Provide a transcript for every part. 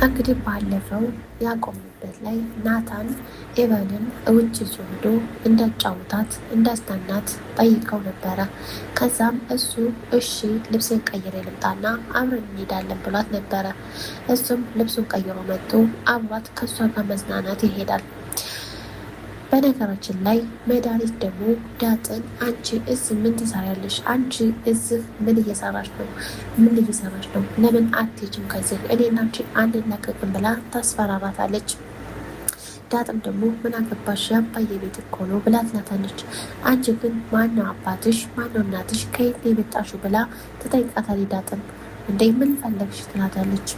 እንግዲህ ባለፈው ያቆምንበት ላይ ናታን ኤቨንን ውጭ ይዞ ሄዶ እንዳጫውታት እንዳዝናናት ጠይቀው ነበረ። ከዛም እሱ እሺ ልብሴን ቀይሬ ልምጣና አብረን እንሄዳለን ብሏት ነበረ። እሱም ልብሱን ቀይሮ መጥቶ አብሯት ከእሷ ጋር መዝናናት ይሄዳል። በነገራችን ላይ መድኃኒት ደግሞ ዳጥን አንቺ እዚህ ምን ትሰሪያለሽ? አንቺ እዚህ ምን እየሰራሽ ነው? ምን እየሰራሽ ነው? ለምን አትሄጂም ከዚህ? እኔና አንቺ አንላቀቅም ብላ ታስፈራራታለች። ዳጥም ደግሞ ምን አገባሽ የአባዬ ቤት እኮ ነው ብላ ትላታለች። አንቺ ግን ማነው አባትሽ? ማነው እናትሽ? ከየት ነው የመጣሽው? ብላ ትጠይቃታለች። ዳጥም እንዴ ምን ፈለግሽ? ትላታለች።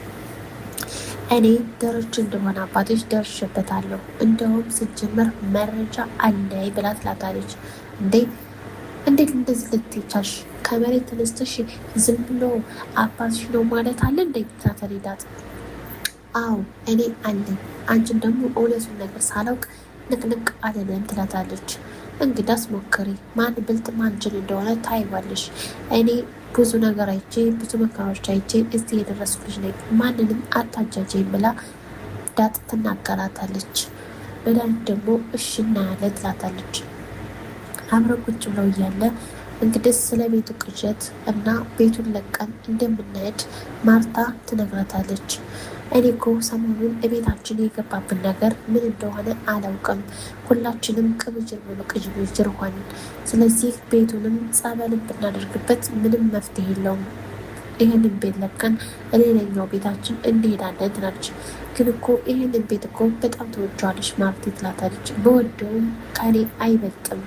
እኔ ደረጃ እንደሆነ አባቶች ደርሼበታለሁ። እንደውም ሲጀመር መረጃ አለኝ ብላ ትላታለች። እንዴት እንደዚህ ልትቻልሽ? ከመሬት ተነስተሽ ዝም ብሎ አባትሽ ነው ማለት አለ እንዴ? ትላታለች ዳጥ። አዎ እኔ አለኝ፣ አንቺን ደግሞ እውነቱን ነገር ሳላውቅ ንቅንቅ አለለም ትላታለች። እንግዳስ ሞክሪ፣ ማን ብልጥ ማን ጅል እንደሆነ ታይዋለሽ። እኔ ብዙ ነገር አይቼ ብዙ መከራዎች አይቼ እዚህ የደረስኩ ልጅ ነኝ፣ ማንንም አታጃጀኝ ብላ ዳጥ ትናገራታለች። መድኃኒት ደግሞ እሺ እናያለን ትላታለች። አብረው ቁጭ ብለው እያለ እንግዲህ ስለ ቤቱ ቅዠት እና ቤቱን ለቀን እንደምንሄድ ማርታ ትነግራታለች። እኔ እኮ ሰሞኑን እቤታችን የገባብን ነገር ምን እንደሆነ አላውቅም። ሁላችንም ቅዥብዥር ሆንን። ስለዚህ ቤቱንም ጸበልን ብናደርግበት ምንም መፍትሄ የለውም። ይህንን ቤት ለቀን ሌላኛው ቤታችን እንሄዳለን ትላለች። ግን እኮ ይህንን ቤት እኮ በጣም ተወጇዋለች ማርቴ ትላታለች። በወደውም ከኔ አይበልጥም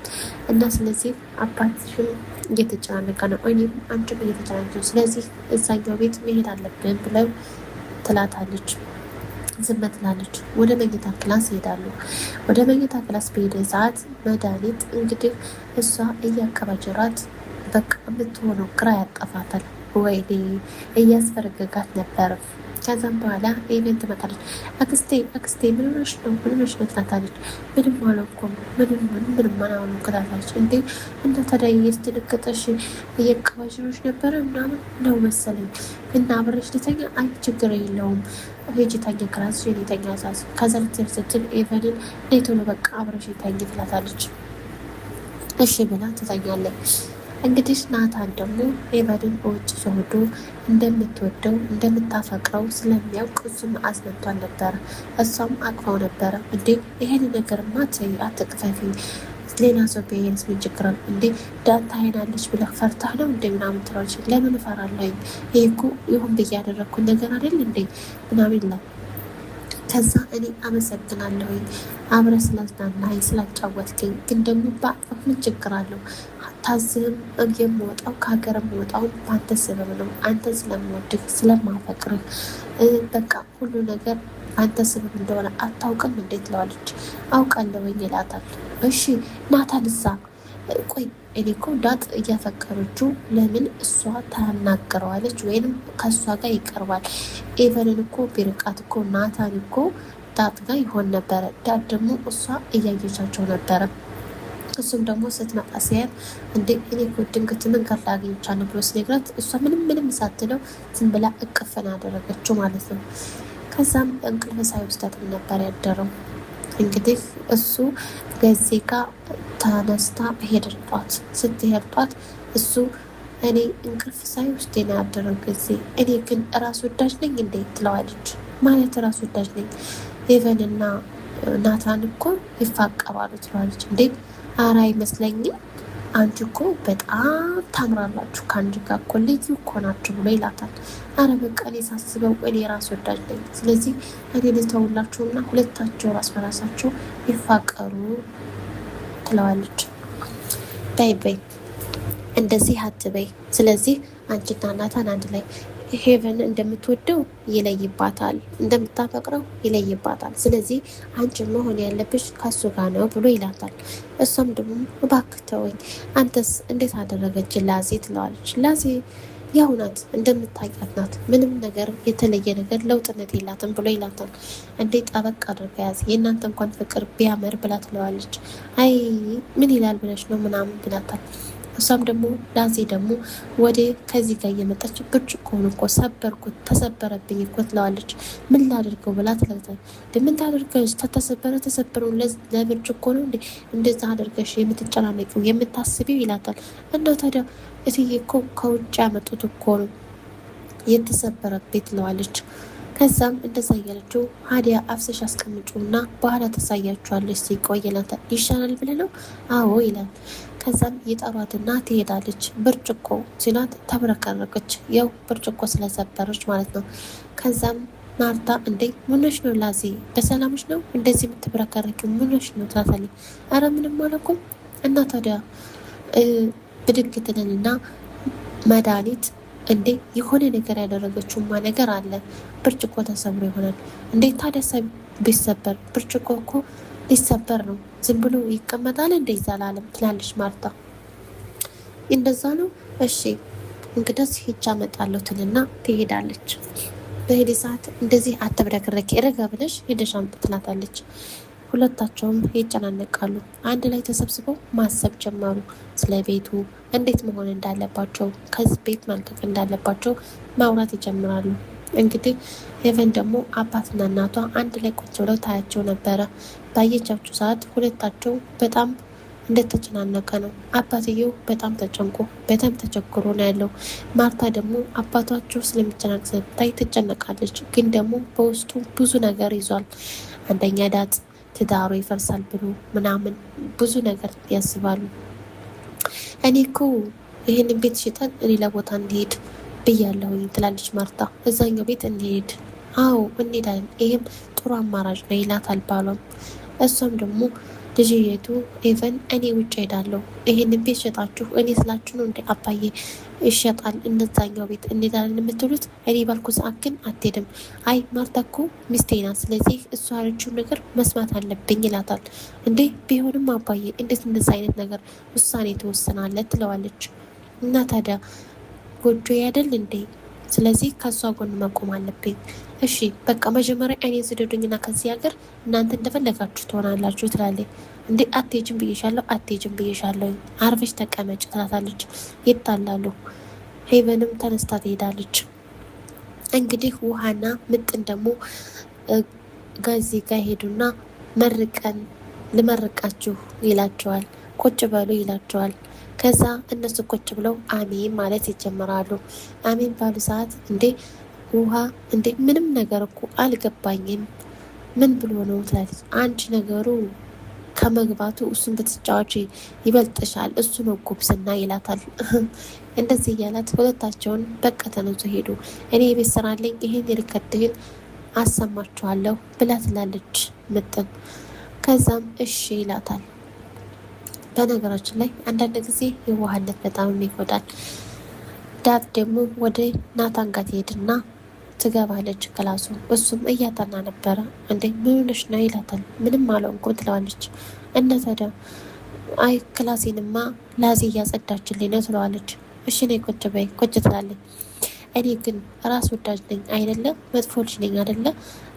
እና ስለዚህ አባትሽን እየተጨናነቀ ነው፣ እኔም አንቺም እየተጨናነቀ ነው። ስለዚህ እዛኛው ቤት መሄድ አለብን ብለው ትላታለች። ዝም ትላለች። ወደ መኝታ ክላስ ይሄዳሉ። ወደ መኝታ ክላስ በሄደ ሰዓት መድኃኒት እንግዲህ እሷ እያቀባጀራት በቃ የምትሆነው ግራ ያጠፋታል። ወይኔ እያስፈረገጋት ነበር። ከዛም በኋላ ኢቨን ትመጣለች። አክስቴ ምን ሆነሽ ነው ትላታለች። ምንም አልሆንኩም ምንም አልሆንኩም ትላታለች። እንዴ እና ታዲያ እያስደነገጠሽ እየቀባዥሮች ነበረ ምናምን ነው መሰለኝ እና አብረሽ ልተኛ? አይ ችግር የለውም ሂጂ ተኛ ክላስ የተኛ ሳስ ከዛ ልትሄድ ስትል ኢቨንን ነይ ቶሎ በቃ አብረሽ ተኝ ትላታለች። እሺ ብላ ትተኛለች። እንግዲህ ናታን ደግሞ ኤቨንን በውጭ ሲወዱ እንደምትወደው እንደምታፈቅረው ስለሚያውቅ እሱም አስመቷን ነበረ። እሷም አቅፋው ነበረ። እንዴ ይሄን ነገርማ አትቅፈፊ፣ ሌላ ሰው ቢሄንስ ምን ችግር አለ እንዴ? ዳታ አይናለች ብለህ ፈርታህ ነው እንደ ምናምን ትላለች። ለምን እፈራለሁኝ? ይሄ እኮ ይሁን ብዬ ያደረግኩት ነገር አይደል እንዴ ምናምን ይላል። ከዛ እኔ አመሰግናለሁኝ አብረ ስላዝናናኸኝ ስላጫወትከኝ፣ ግን ደግሞ በአቅፍ ምን ችግር አለው? ታዝም የምወጣው ከሀገር የምወጣው በአንተ ስበብ ነው። አንተ ስለምወድህ ስለማፈቅርህ በቃ ሁሉ ነገር አንተ ስበብ እንደሆነ አታውቅም እንዴት ትለዋለች። አውቃለሁኝ ይላታል። እሺ ናታን እዛ ቆይ እኔ እኮ ዳጥ እያፈቀረችው ለምን እሷ ታናገረዋለች ወይንም ከእሷ ጋር ይቀርባል? ኤቨንን እኮ ቢርቃት እኮ ናታን እኮ ዳጥ ጋር ይሆን ነበረ። ዳጥ ደግሞ እሷ እያየቻቸው ነበረ። እሱም ደግሞ ስትመጣ ሲያት እንዴ እኔ እኮ ድንገት መንገድ ላይ አግኝቻለሁ ብሎ ሲነግራት እሷ ምንም ሳትለው ዝም ብላ እቅፍን አደረገችው ማለት ነው። ከዛም እንቅልፍ ሳይወስዳትም ነበር ያደረው። እንግዲህ እሱ ገዜ ጋር ተነስታ ሄደጧት ስትሄድጧት እሱ እኔ እንቅልፍ ሳይወስድ ነው ያደረው ጊዜ እኔ ግን ራስ ወዳጅ ነኝ እንዴ ትለዋለች። ማለት ራስ ወዳጅ ነኝ ኤቨንና ናታን እኮ ይፋቀራሉ ትለዋለች። እንዴ አራ አይመስለኝም፣ አንቺ እኮ በጣም ታምራላችሁ ከአንቺ ጋር እኮ ልዩ እኮ ናችሁ ብሎ ይላታል። አረ በቃ እኔ ሳስበው እኔ ራስ ወዳጅ ነኝ፣ ስለዚህ እኔ ልተውላችሁና ሁለታቸው ራስ በራሳቸው ይፋቀሩ ትለዋለች። በይ እንደዚህ አትበይ፣ ስለዚህ አንቺና ናታን አንድ ላይ ሄቨን እንደምትወደው ይለይባታል፣ እንደምታፈቅረው ይለይባታል። ስለዚህ አንቺ መሆን ያለብሽ ከሱ ጋር ነው ብሎ ይላታል። እሷም ደግሞ እባክህ ተወኝ፣ አንተስ እንዴት አደረገች ላዜ ትለዋለች። ላዜ ያው ናት፣ እንደምታውቂያት ናት፣ ምንም ነገር የተለየ ነገር ለውጥነት የላትም ብሎ ይላታል። እንዴት ጠበቅ አድርጋ ያዝ፣ የእናንተ እንኳን ፍቅር ቢያምር ብላ ትለዋለች። አይ ምን ይላል ብለሽ ነው ምናምን ብላታል። እሷም ደግሞ ላዚ ደግሞ ወደ ከዚህ ጋር እየመጣች ብርጭቆውን እኮ ሰበርኩት ተሰበረብኝ እኮ ትለዋለች። ምን ላድርገው ብላ ትለታለች። ምን ታደርገች? ተሰበረው ለብርጭቆ ነው እንዴ እንደዛ አድርገሽ የምትጨናነቂው የምታስቢው ይላታል። እና ታዲያ እትዬ እኮ ከውጭ ያመጡት እኮ ነው የተሰበረብኝ ትለዋለች። ከዛም እንደዛ እያለችው ሀዲያ አፍሰሽ አስቀምጪውና በኋላ ተሳያችኋለች ሲቆይ ይላታል። ይሻላል ብለህ ነው? አዎ ይላል። ከዛም የጠሯትና ትሄዳለች። ብርጭቆ ሲሏት ተብረከረከች። ያው ብርጭቆ ስለሰበረች ማለት ነው። ከዛም ማርታ እንዴ ምኖች ነው ላዚ በሰላምሽ ነው እንደዚህ የምትብረከረኪው ምኖች ነው ትላታለች። አረ ምንም አላልኩም። እና ታዲያ ብድግ ትለንና መድኃኒት እንዴ የሆነ ነገር ያደረገችውማ ነገር አለ። ብርጭቆ ተሰብሮ ይሆናል እንዴ? ታዲያ ቢሰበር ብርጭቆ እኮ ሊሰበር ነው፣ ዝም ብሎ ይቀመጣል እንደ ዘላለም ትላለች ማርታ። እንደዛ ነው እሺ እንግዲህ ሂጅ አመጣለሁ ትልና ትሄዳለች። በሄደ ሰዓት እንደዚህ አትብረክረኪ ረጋ ብለሽ ሄደሽ አምጥ ትላታለች። ሁለታቸውም ይጨናነቃሉ። አንድ ላይ ተሰብስበው ማሰብ ጀመሩ። ስለ ቤቱ እንዴት መሆን እንዳለባቸው፣ ከዚህ ቤት መልቀቅ እንዳለባቸው ማውራት ይጀምራሉ። እንግዲህ ሄቨን ደግሞ አባትና እናቷ አንድ ላይ ቁጭ ብለው ታያቸው ነበረ። ባየቻቸው ሰዓት ሁለታቸው በጣም እንደተጨናነቀ ነው። አባትየው በጣም ተጨንቆ በጣም ተቸግሮ ነው ያለው። ማርታ ደግሞ አባቷቸው ስለሚጨናነቅ ስለምታይ ትጨነቃለች። ግን ደግሞ በውስጡ ብዙ ነገር ይዟል። አንደኛ ዳጥ ትዳሩ ይፈርሳል ብሎ ምናምን ብዙ ነገር ያስባሉ። እኔ እኮ ይህንን ቤት ሽጠን ሌላ ቦታ እንሄድ ብያለሁኝ ትላለች ማርታ። እዛኛው ቤት እንሄድ? አዎ እንሄዳለን፣ ይህም ጥሩ አማራጭ ነው ይላታል ባሏም። እሷም ደግሞ ልጅየቱ ኤቨን እኔ ውጭ ሄዳለሁ፣ ይህንን ቤት ሸጣችሁ እኔ ስላችሁ ነው እንደ አባዬ ይሸጣል እነዛኛው ቤት እንሄዳለን የምትሉት? እኔ ባልኩ ሰዓት ግን አትሄድም። አይ ማርታ እኮ ሚስቴ ናት፣ ስለዚህ እሷ ያለችውን ነገር መስማት አለብኝ ይላታል። እንዴ ቢሆንም አባዬ እንዴት እንደዛ አይነት ነገር ውሳኔ ትወስናለህ? ትለዋለች። እና ታዲያ ጎጆ ያደል እንዴ? ስለዚህ ከሷ ጎን መቆም አለብኝ። እሺ በቃ መጀመሪያ እኔን ስደዱኝና ከዚህ ሀገር እናንተ እንደፈለጋችሁ ትሆናላችሁ ትላለች። እንዴ አትሄጂም ብዬሻለሁ፣ አትሄጂም ብዬሻለሁ፣ አርፈሽ ተቀመጭ ትላታለች። ይጣላሉ። ሄቨንም ተነስታ ትሄዳለች። እንግዲህ ውሃና ምጥን ደግሞ ጋዚ ጋር ሄዱና መርቀን ልመርቃችሁ ይላቸዋል። ቁጭ በሉ ይላቸዋል። ከዛ እነሱ ቁጭ ብለው አሜን ማለት ይጀምራሉ። አሜን ባሉ ሰዓት እንዴ ውሃ እንዴ ምንም ነገር እኮ አልገባኝም፣ ምን ብሎ ነው ትላለች። አንቺ ነገሩ ከመግባቱ እሱን ብትጫዋች ይበልጥሻል፣ እሱ ነው ጉብስና ይላታል። እንደዚህ እያላት ሁለታቸውን በቃ ተነሱ ሄዱ። እኔ የቤት ስራ አለኝ፣ ይሄን የልከድህን አሰማችኋለሁ ብላ ትላለች ምጥን። ከዛም እሺ ይላታል። በነገራችን ላይ አንዳንድ ጊዜ የዋህነት በጣም ይጎዳል። ዳት ደግሞ ወደ ናታን ጋር ትሄድና ትገባለች ክላሱ። እሱም እያጠና ነበረ። እንዴ ምን ሆነሽ ነው ይላታል። ምንም አልሆንኩም ትለዋለች። እና ታዲያ አይ ክላሴንማ ላዚ እያጸዳችልኝ ነው ትለዋለች። እሺ ነይ ቁጭ በይ ቁጭ ትላለች። እኔ ግን ራስ ወዳጅ ነኝ አይደለም፣ መጥፎ ልጅ ነኝ አይደለ?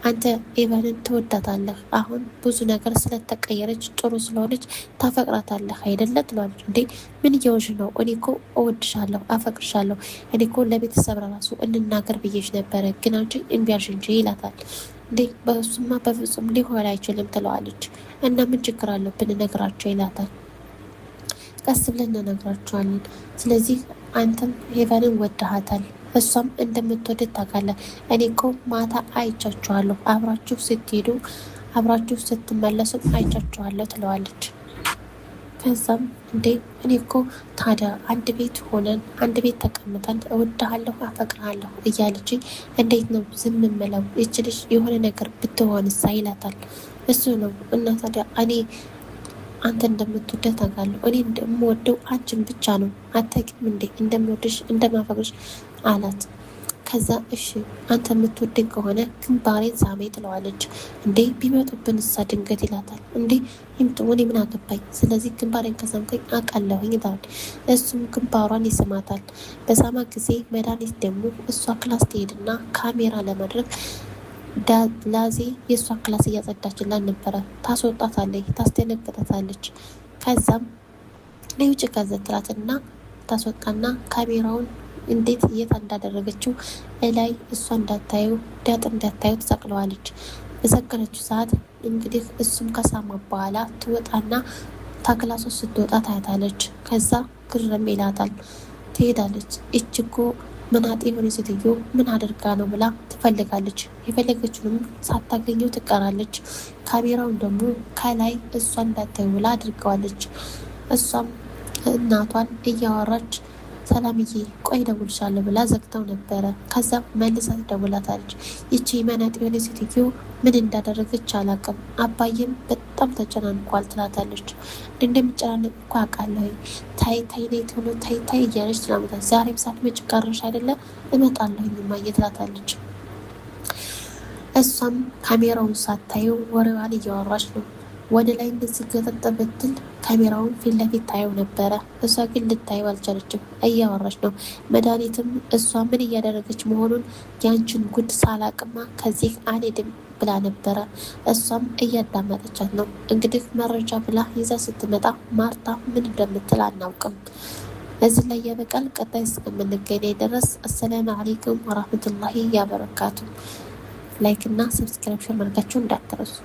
አንተ ኤቫንን ትወዳታለህ። አሁን ብዙ ነገር ስለተቀየረች ጥሩ ስለሆነች ታፈቅራታለህ አይደለ? ትለዋለች። እንዴ ምን እየሆንሽ ነው? እኔ እኮ እወድሻለሁ፣ አፈቅርሻለሁ። እኔ እኮ ለቤተሰብ ራሱ እንናገር ብዬሽ ነበረ፣ ግን አንቺ እምቢ አልሽ እንጂ ይላታል። እንዴ በሱማ በፍጹም ሊሆን አይችልም ትለዋለች። እና ምን ችግር አለው ብንነግራቸው ይላታል። ቀስ ብለን እንነግራቸዋለን። ስለዚህ አንተም ሄቨንን ወድሃታል፣ እሷም እንደምትወድድ ታውቃለህ። እኔ እኮ ማታ አይቻችኋለሁ፣ አብራችሁ ስትሄዱ አብራችሁ ስትመለሱ አይቻችኋለሁ ትለዋለች። ከዛም እንዴ እኔ እኮ ታዲያ አንድ ቤት ሆነን አንድ ቤት ተቀምጠን እወድሃለሁ አፈቅርሃለሁ እያለች እንዴት ነው ዝም የምለው? ይች ልጅ የሆነ ነገር ብትሆንሳ ይላታል። እሱ ነው እና ታዲያ እኔ አንተ እንደምትወደው ታውቃለሁ። እኔ እንደምወደው አንቺን ብቻ ነው። አታውቂም እንዴ እንደምወድሽ እንደማፈቅርሽ አላት። ከዛ እሺ አንተ የምትወደኝ ከሆነ ግንባሬን ሳሜ ትለዋለች። እንዴ ቢመጡብን እሳ ድንገት ይላታል። እንዴ ይምጡ እኔ ምን አገባኝ፣ ስለዚህ ግንባሬን ከሳምከኝ አውቃለሁኝ ይላል። እሱም ግንባሯን ይስማታል። በሳማ ጊዜ መድኃኒት ደግሞ እሷ ክላስ ትሄድና ካሜራ ለማድረግ ላዚ የእሷ ክላስ እያጸዳችላት ነበረ። ታስወጣታለች፣ ታስደነግጣታለች። ከዛም ነይ ውጭ ከዚህ ትላትና ታስወጣና ካሜራውን እንዴት የት እንዳደረገችው እላይ እሷ እንዳታየው ዳጥ እንዳታየው ትሰቅለዋለች። በሰቀለችው ሰዓት እንግዲህ እሱም ከሳማ በኋላ ትወጣና ታክላሶ ስትወጣ ታያታለች። ከዛ ግርም ይላታል። ትሄዳለች። እችኮ መናጤ የሆነ ሴትዮ ምን አድርጋ ነው ብላ ትፈልጋለች። የፈለገችውንም ሳታገኘው ትቀራለች። ካሜራውን ደግሞ ከላይ እሷ እንዳታየው ብላ አድርገዋለች። እሷም እናቷን እያወራች ሰላምዬ ቆይ እደውልልሻለሁ ብላ ዘግተው ነበረ። ከዛ መልሳ ትደውላታለች። ይቺ መናጤ የሆነ ሴትዮ ምን እንዳደረገች አላውቅም፣ አባዬም በጣም ተጨናንቋል ትላታለች። እንደሚጨናነቅ እኮ አውቃለሁ፣ ታይ ታይ ነይ ቶሎ ታይ ታይ እያለች ትላመታለች። ዛሬም ሳትመጪ ቀረሽ አይደለ? እመጣለሁኝ እማዬ ትላታለች። እሷም ካሜራውን ሳታየው ወሬዋን እያወራች ነው። ወደ ላይ እንደዚህ ገጠጥ ብትል ካሜራውን ፊት ለፊት ታየው ነበረ። እሷ ግን ልታየው አልቻለችም፣ እያወራች ነው። መድኃኒትም እሷ ምን እያደረገች መሆኑን ያንቺን ጉድ ሳላቅማ ከዚህ አልሄድም ብላ ነበረ። እሷም እያዳመጠቻት ነው። እንግዲህ መረጃ ብላ ይዛ ስትመጣ ማርታ ምን እንደምትል አናውቅም። እዚህ ላይ ያበቃል። ቀጣይ እስከምንገናኝ ድረስ አሰላሙ አለይኩም ወራህመቱላሂ ያበረካቱ። ላይክ እና ሰብስክራይብ ማድረጋችሁን እንዳትረሱ።